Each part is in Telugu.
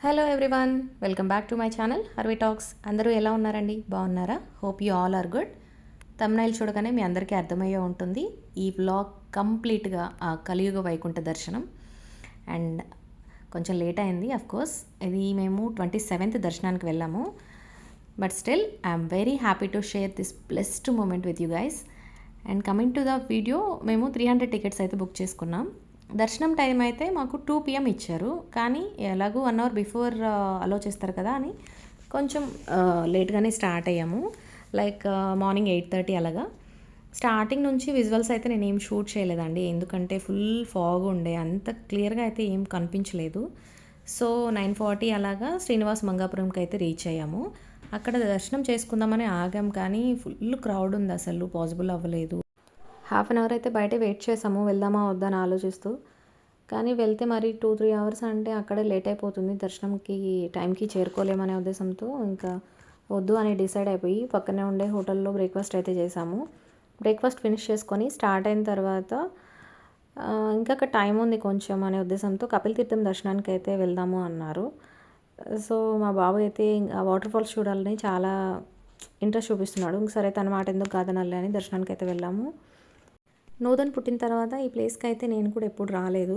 Hello everyone, welcome back to my channel Harvi talks. అందరూ ఎలా ఉన్నారండి? బాగున్నారా? Hope you all are good. Thumbnail చూడగానే మీ అందరికీ అర్థమయ్యే ఉంటుంది ఈ వ్లాగ్ కంప్లీట్గా ఆ కలియుగ వైకుంఠ దర్శనం. అండ్ కొంచెం లేట్ అయింది కోర్స్. ఇది మేము 27th దర్శనానికి వెళ్ళాము. But still I'm very happy to share this blessed moment with you guys. And coming to the video, మేము 300 టికెట్స్ అయితే బుక్ చేసుకున్నాం. దర్శనం టైం అయితే మాకు 2 PM ఇచ్చారు, కానీ ఎలాగూ 1 అవర్ బిఫోర్ అలో చేస్తారు కదా అని కొంచెం లేట్గానే స్టార్ట్ అయ్యాము. లైక్ మార్నింగ్ 8:30 అలాగా. స్టార్టింగ్ నుంచి విజువల్స్ అయితే నేను ఏం షూట్ చేయలేదండి, ఎందుకంటే ఫుల్ ఫాగ్ ఉండే, అంత క్లియర్గా అయితే ఏం కనిపించలేదు. సో 9:40 అలాగా శ్రీనివాస్ మంగాపురంకి అయితే రీచ్ అయ్యాము. అక్కడ దర్శనం చేసుకుందామని ఆగాం, కానీ ఫుల్ క్రౌడ్ ఉంది, అసలు పాసిబుల్ అవ్వలేదు. హాఫ్ అన్ అవర్ అయితే బయట వెయిట్ చేసాము, వెళ్దామా వద్దా అని ఆలోచిస్తూ. కానీ వెళ్తే మరి 2-3 అవర్స్ అంటే అక్కడే లేట్ అయిపోతుంది, దర్శనంకి టైంకి చేరుకోలేమనే ఉద్దేశంతో ఇంకా వద్దు అని డిసైడ్ అయిపోయి పక్కనే ఉండే హోటల్లో బ్రేక్ఫాస్ట్ అయితే చేసాము. బ్రేక్ఫాస్ట్ ఫినిష్ చేసుకొని స్టార్ట్ అయిన తర్వాత ఇంకా అక్కడ టైం ఉంది కొంచెం అనే ఉద్దేశంతో కపిల్ తీర్థం దర్శనానికి అయితే వెళ్దాము అన్నారు. సో మా బాబు అయితే ఆ వాటర్ ఫాల్స్ చూడాలని చాలా ఇంట్రెస్ట్ చూపిస్తున్నాడు. సరే తన మాట ఎందుకు కాదనాలి అని దర్శనానికి అయితే వెళ్ళాము. నూతన్ పుట్టిన తర్వాత ఈ ప్లేస్కి అయితే నేను కూడా ఎప్పుడు రాలేదు.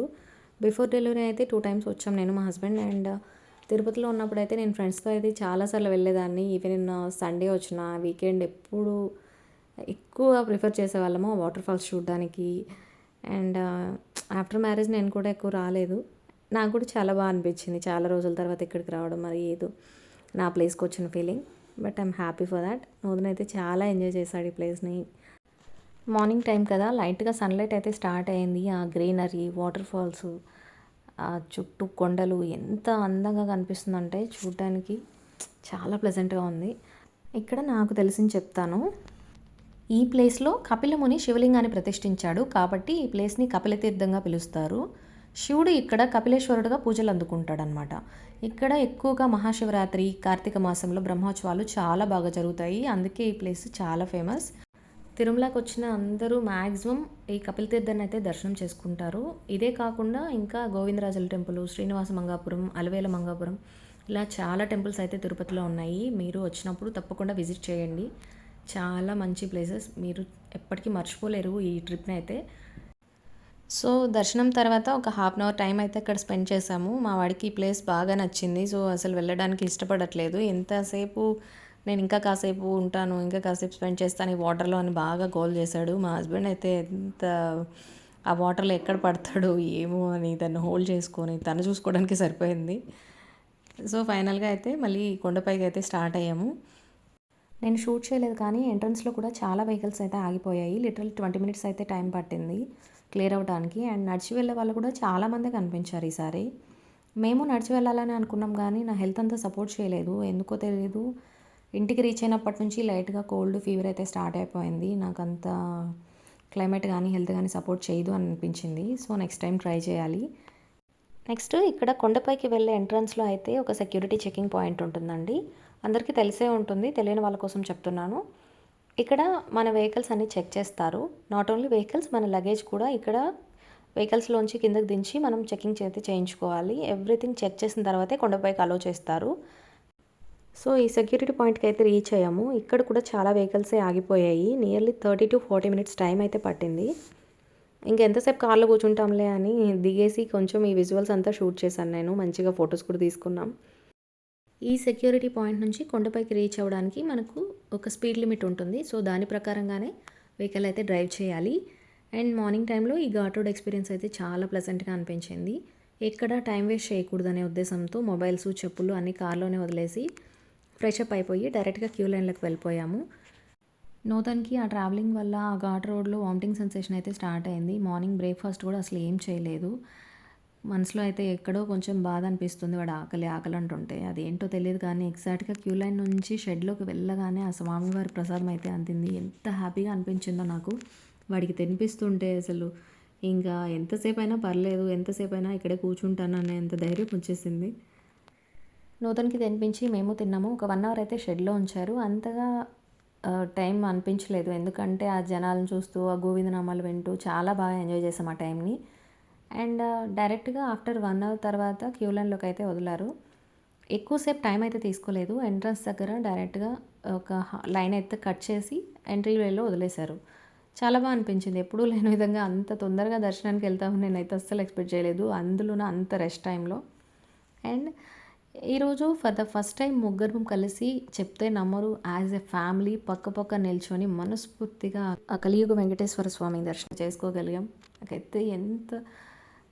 బిఫోర్ డెలివరీ అయితే 2 times వచ్చాం నేను, మా హస్బెండ్. అండ్ తిరుపతిలో ఉన్నప్పుడు అయితే నేను ఫ్రెండ్స్తో అయితే చాలాసార్లు వెళ్ళేదాన్ని. ఈవెన్ సండే వచ్చిన వీకెండ్ ఎప్పుడు ఎక్కువ ప్రిఫర్ చేసేవాళ్ళము ఆ వాటర్ ఫాల్స్ చూడడానికి. అండ్ ఆఫ్టర్ మ్యారేజ్ నేను కూడా ఎక్కువ రాలేదు. నాకు కూడా చాలా బాగా అనిపించింది చాలా రోజుల తర్వాత ఇక్కడికి రావడం, మరి ఏదో నా ప్లేస్కి వచ్చిన feeling. But I'm happy for that. Nutan అయితే చాలా ఎంజాయ్ చేశాడు ఈ ప్లేస్ని. మార్నింగ్ టైం కదా, లైట్గా సన్లైట్ అయితే స్టార్ట్ అయింది. ఆ గ్రీనరీ, వాటర్ ఫాల్స్, ఆ చుట్టూ కొండలు ఎంత అందంగా కనిపిస్తుందంటే చూడడానికి చాలా ప్లెజెంట్గా ఉంది. ఇక్కడ నాకు తెలిసింది చెప్తాను. ఈ ప్లేస్లో కపిలముని శివలింగాన్ని ప్రతిష్ఠించాడు కాబట్టి ఈ ప్లేస్ని కపిలతీర్థంగా పిలుస్తారు. శివుడు ఇక్కడ కపిలేశ్వరుడుగా పూజలు అందుకుంటాడనమాట. ఇక్కడ ఎక్కువగా మహాశివరాత్రి, కార్తీక మాసంలో బ్రహ్మోత్సవాలు చాలా బాగా జరుగుతాయి, అందుకే ఈ ప్లేస్ చాలా ఫేమస్. తిరుమలకి వచ్చిన అందరూ మ్యాక్సిమం ఈ కపిల్ తీర్థాన్ని అయితే దర్శనం చేసుకుంటారు. ఇదే కాకుండా ఇంకా గోవిందరాజుల టెంపుల్, శ్రీనివాస మంగాపురం, అలవేల మంగాపురం, ఇలా చాలా టెంపుల్స్ అయితే తిరుపతిలో ఉన్నాయి. మీరు వచ్చినప్పుడు తప్పకుండా విజిట్ చేయండి. చాలా మంచి ప్లేసెస్, మీరు ఎప్పటికీ మర్చిపోలేరు ఈ ట్రిప్ని అయితే. సో దర్శనం తర్వాత ఒక హాఫ్ అన్ అవర్ టైం అయితే ఇక్కడ స్పెండ్ చేసాము. మా వాడికి ఈ ప్లేస్ బాగా నచ్చింది, సో అసలు వెళ్ళడానికి ఇష్టపడట్లేదు. ఎంతసేపు నేను ఇంకా కాసేపు ఉంటాను, ఇంకా కాసేపు స్పెండ్ చేస్తాను ఈ వాటర్లో అని బాగా గోల్ చేశాడు. మా హస్బెండ్ అయితే ఎంత ఆ వాటర్లో ఎక్కడ పడతాడు ఏమో అని తను హోల్డ్ చేసుకొని తను చూసుకోవడానికి సరిపోయింది. సో ఫైనల్గా అయితే మళ్ళీ కొండపైకి అయితే స్టార్ట్ అయ్యాము. నేను షూట్ చేయలేదు, కానీ ఎంట్రన్స్లో కూడా చాలా వెహికల్స్ అయితే ఆగిపోయాయి. లిటరల్ 20 minutes అయితే టైం పట్టింది క్లియర్ అవ్వడానికి. అండ్ నడిచి వెళ్ళే వాళ్ళు కూడా చాలామంది కనిపించారు ఈసారి. మేము నడిచి వెళ్ళాలని అనుకున్నాం, కానీ నా హెల్త్ అంతా సపోర్ట్ చేయలేదు, ఎందుకో తెలియదు. ఇంటికి రీచ్ అయినప్పటి నుంచి లైట్గా కోల్డ్, ఫీవర్ అయితే స్టార్ట్ అయిపోయింది. నాకు అంత క్లైమేట్ కానీ హెల్త్ కానీ సపోర్ట్ చేయదు అని అనిపించింది. సో నెక్స్ట్ టైం ట్రై చేయాలి. నెక్స్ట్ ఇక్కడ కొండపైకి వెళ్ళే ఎంట్రన్స్లో అయితే ఒక సెక్యూరిటీ చెకింగ్ పాయింట్ ఉంటుందండి. అందరికీ తెలిసే ఉంటుంది, తెలియని వాళ్ళ కోసం చెప్తున్నాను. ఇక్కడ మన వెహికల్స్ అన్నీ చెక్ చేస్తారు. నాట్ ఓన్లీ వెహికల్స్, మన లగేజ్ కూడా ఇక్కడ వెహికల్స్లోంచి కిందకి దించి మనం చెకింగ్ అయితే చేయించుకోవాలి. ఎవ్రీథింగ్ చెక్ చేసిన తర్వాతే కొండపైకి అలో చేస్తారు. సో ఈ సెక్యూరిటీ పాయింట్కి అయితే రీచ్ అయ్యాము. ఇక్కడ కూడా చాలా వెహికల్సే ఆగిపోయాయి. నియర్లీ 30 to 40 minutes టైం అయితే పట్టింది. ఇంకెంతసేపు కార్లో కూర్చుంటాంలే అని దిగేసి కొంచెం ఈ విజువల్స్ అంతా షూట్ చేశాను నేను. మంచిగా ఫొటోస్ కూడా తీసుకున్నాం. ఈ సెక్యూరిటీ పాయింట్ నుంచి కొండపైకి రీచ్ అవ్వడానికి మనకు ఒక స్పీడ్ లిమిట్ ఉంటుంది. సో దాని ప్రకారంగానే వెహికల్ అయితే డ్రైవ్ చేయాలి. అండ్ మార్నింగ్ టైంలో ఈ ఘాట్ రోడ్ ఎక్స్పీరియన్స్ అయితే చాలా ప్లెజెంట్గా అనిపించింది. ఎక్కడ టైం వేస్ట్ చేయకూడదనే ఉద్దేశంతో మొబైల్స్, చెప్పులు అన్నీ కార్లోనే వదిలేసి ఫ్రెష్ అప్ అయిపోయి డైరెక్ట్గా క్యూ లైన్లోకి వెళ్ళిపోయాము. నూతన్కి ఆ ట్రావెలింగ్ వల్ల ఆ ఘాట్ రోడ్లో వామిటింగ్ సెన్సేషన్ అయితే స్టార్ట్ అయింది. మార్నింగ్ బ్రేక్ఫాస్ట్ కూడా అసలు ఏం చేయలేదు. మనసులో అయితే ఎక్కడో కొంచెం బాధ అనిపిస్తుంది, వాడు ఆకలి ఆకలి అంటుంటే. అదేంటో తెలియదు, కానీ ఎగ్జాక్ట్గా క్యూ లైన్ నుంచి షెడ్లోకి వెళ్ళగానే ఆ స్వామివారి ప్రసాదం అయితే అందింది. ఎంత హ్యాపీగా అనిపించిందో నాకు వాడికి తినిపిస్తుంటే. అసలు ఇంకా ఎంతసేపు అయినా పర్లేదు, ఎంతసేపు అయినా ఇక్కడే కూర్చుంటాను అనే ఎంత ధైర్యం వచ్చేసింది. నూతన్కి తినిపించి మేము తిన్నాము. ఒక 1 hour అయితే షెడ్లో ఉంచారు. అంతగా టైం అనిపించలేదు, ఎందుకంటే ఆ జనాలను చూస్తూ ఆ గోవిందనామాలు వింటూ చాలా బాగా ఎంజాయ్ చేసాం ఆ టైంని. అండ్ డైరెక్ట్గా ఆఫ్టర్ 1 hour తర్వాత క్యూ లైన్లోకి అయితే వదిలారు. ఎక్కువసేపు టైం అయితే తీసుకోలేదు. ఎంట్రన్స్ దగ్గర డైరెక్ట్‌గా ఒక లైన్ అయితే కట్ చేసి ఎంట్రీ వేలో వదిలేశారు. చాలా అనిపించింది. ఎప్పుడూ లేని విధంగా అంత తొందరగా దర్శనానికి వెళ్తామని నేనైతే అస్సలు ఎక్స్‌పెక్ట్ చేయలేదు. అందులోను అంత రష్ టైంలో. అండ్ ఈరోజు ఫర్ ద ఫస్ట్ టైం ముగ్గురం కలిసి చెప్తే నమ్మరు యాజ్ ఎ ఫ్యామిలీ పక్క నిల్చొని మనస్ఫూర్తిగా ఆ కలియుగ వెంకటేశ్వర స్వామి దర్శనం చేసుకోగలిగాం. నాకైతే ఎంత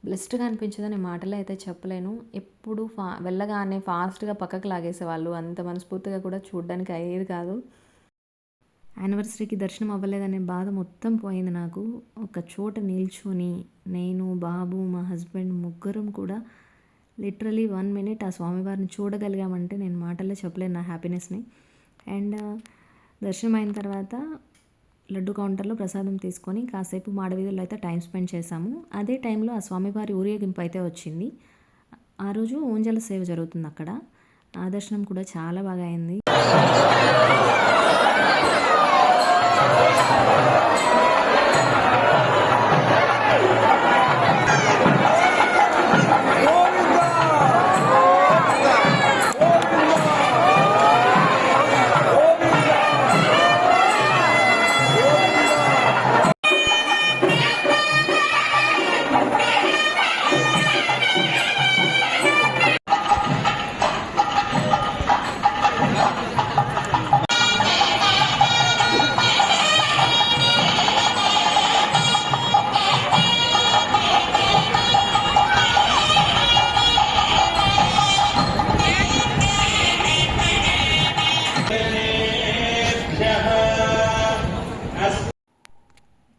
బ్లెస్డ్‌గా అనిపించిందో నేను మాటల్లో అయితే చెప్పలేను. ఎప్పుడు వెళ్ళగానే ఫాస్ట్‌గా పక్కకు లాగేసేవాళ్ళు. అంత మనస్ఫూర్తిగా కూడా చూడడానికి అయ్యేది కాదు. యానివర్సరీకి దర్శనం అవ్వలేదనే బాధ మొత్తం పోయింది నాకు. ఒక చోట నిల్చొని నేను, బాబు, మా హస్బెండ్ ముగ్గురం కూడా లిటరలీ 1 మినిట్ ఆ స్వామివారిని చూడగలిగామంటే నేను మాటల్లో చెప్పలేను నా హ్యాపీనెస్ని. అండ్ దర్శనం అయిన తర్వాత లడ్డు కౌంటర్లో ప్రసాదం తీసుకొని కాసేపు మాడవీధుల్లో అయితే టైం స్పెండ్ చేశాము. అదే టైంలో ఆ స్వామివారి ఊరేగింపు అయితే వచ్చింది. ఆ రోజు ఊంజల సేవ జరుగుతుంది అక్కడ. ఆ దర్శనం కూడా చాలా బాగా అయింది.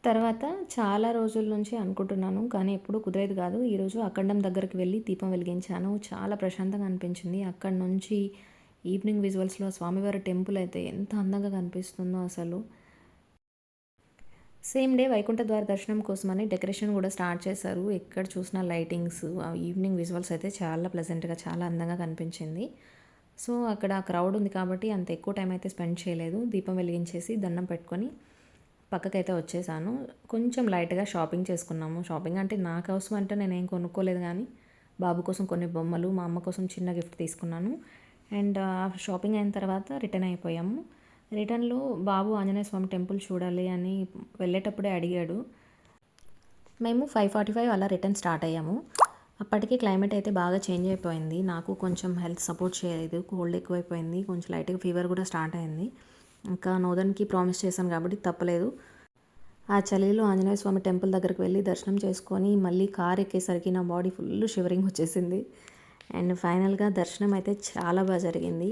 తర్వాత చాలా రోజుల నుంచి అనుకుంటున్నాను కానీ ఎప్పుడూ కుదిరేది కాదు. ఈరోజు అఖండం దగ్గరికి వెళ్ళి దీపం వెలిగించాను. చాలా ప్రశాంతంగా అనిపించింది. అక్కడి నుంచి ఈవినింగ్ విజువల్స్లో స్వామివారి టెంపుల్ అయితే ఎంత అందంగా కనిపిస్తుందో అసలు. సేమ్ డే వైకుంఠ ద్వార దర్శనం కోసమని డెకరేషన్ కూడా స్టార్ట్ చేశారు. ఎక్కడ చూసినా లైటింగ్స్, ఆ ఈవినింగ్ విజువల్స్ అయితే చాలా ప్లెజెంట్గా చాలా అందంగా కనిపించింది. సో అక్కడ క్రౌడ్ ఉంది కాబట్టి అంత ఎక్కువ టైం అయితే స్పెండ్ చేయలేదు. దీపం వెలిగించేసి దండం పెట్టుకొని పక్కకైతే వచ్చేసాను. కొంచెం లైట్గా షాపింగ్ చేసుకున్నాము. షాపింగ్ అంటే నా కోసం అంటే నేనేం కొనుక్కోలేదు కానీ బాబు కోసం కొన్ని బొమ్మలు, మా అమ్మ కోసం చిన్న గిఫ్ట్ తీసుకున్నాను. అండ్ షాపింగ్ అయిన తర్వాత రిటర్న్ అయిపోయాము. రిటర్న్లో బాబు ఆంజనేయ స్వామి టెంపుల్ చూడాలి అని వెళ్ళేటప్పుడే అడిగాడు. మేము 5:45 అలా రిటర్న్ స్టార్ట్ అయ్యాము. అప్పటికి క్లైమేట్ అయితే బాగా చేంజ్ అయిపోయింది. నాకు కొంచెం హెల్త్ సపోర్ట్ చేయలేదు. కోల్డ్ ఎక్కువైపోయింది. కొంచెం లైట్గా ఫీవర్ కూడా స్టార్ట్ అయింది. ఇంకా నోదన్కి ప్రామిస్ చేశాను కాబట్టి తప్పలేదు. ఆ చలిలో ఆంజనేయ స్వామి టెంపుల్ దగ్గరికి వెళ్ళి దర్శనం చేసుకొని మళ్ళీ కార్ ఎక్కేసరికి నా బాడీ ఫుల్ షివరింగ్ వచ్చేసింది. అండ్ ఫైనల్గా దర్శనం అయితే చాలా బాగా జరిగింది.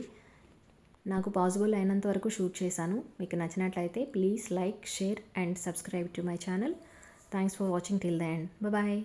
నాకు పాసిబుల్ అయినంత వరకు షూట్ చేశాను. మీకు నచ్చినట్లయితే please like, share and subscribe to my channel. Thanks for watching till the end. Bye.